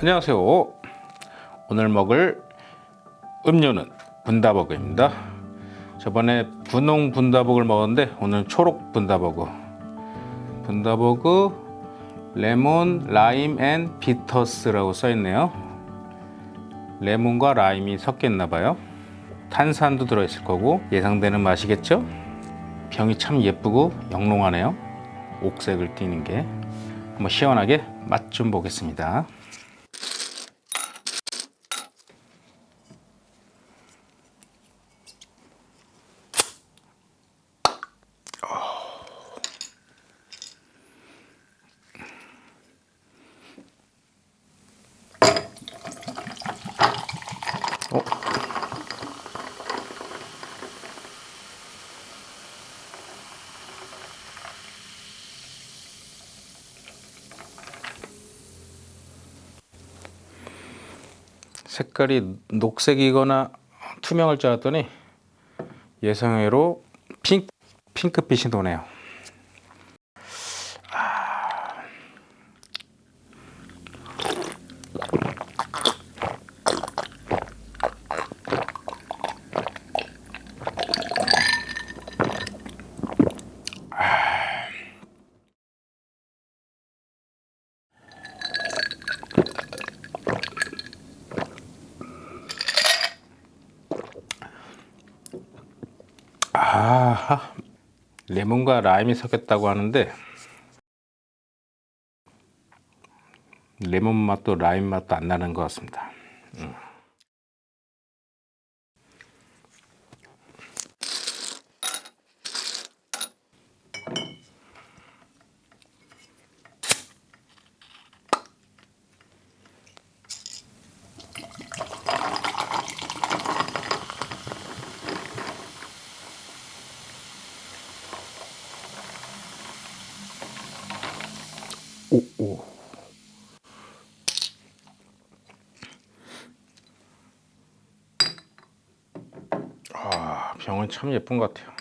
안녕하세요. 오늘 먹을 음료는 분다버그입니다. 저번에 분홍 분다버그를 먹었는데 오늘은 초록 분다버그. 분다버그 레몬 라임 앤 비터스라고 써있네요. 레몬과 라임이 섞였나봐요. 탄산도 들어있을 거고 예상되는 맛이겠죠? 병이 참 예쁘고 영롱하네요. 옥색을 띠는 게. 한번 시원하게 맛 좀 보겠습니다. 색깔이 녹색이거나 투명할 줄 알았더니 예상외로 핑크빛이 도네요. 레몬과 라임이 섞였다고 하는데 레몬 맛도 라임 맛도 안 나는 것 같습니다. 오. 병은 참 예쁜 것 같아요.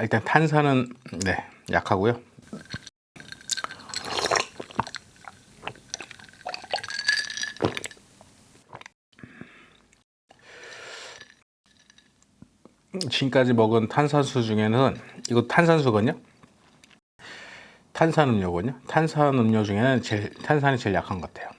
일단 탄산은 약하고요. 지금까지 먹은 탄산수 중에는 이거 탄산수거든요. 탄산음료거든요. 탄산음료 중에는 탄산이 제일 약한 것 같아요.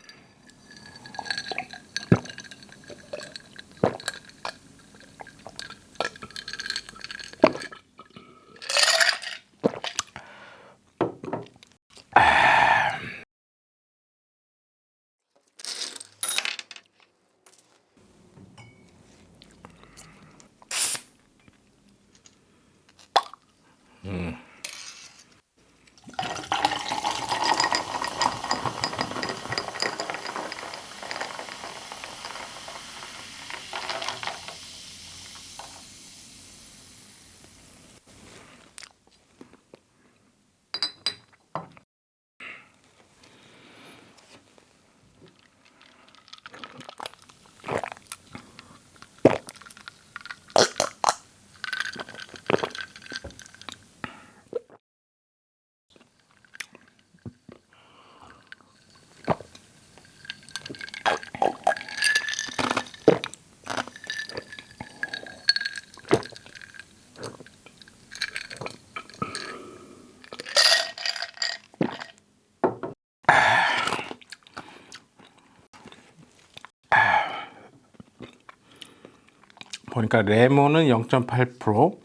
보니까 레몬은 0.8%,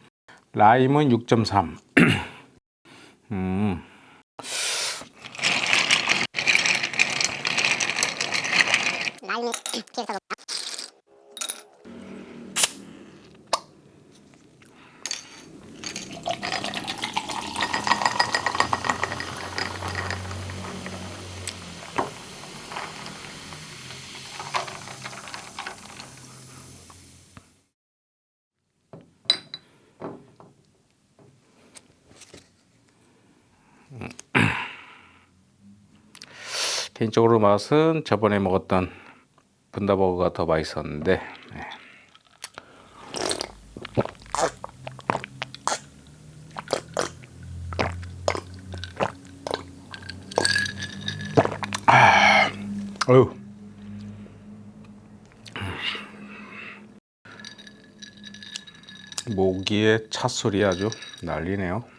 라임은 6.3. 라임이 뒤에서 높다. 개인적으로 맛은 저번에 먹었던 분다버그가 더 맛있었는데 네. 어휴. 모기의 찻소리 아주 난리네요.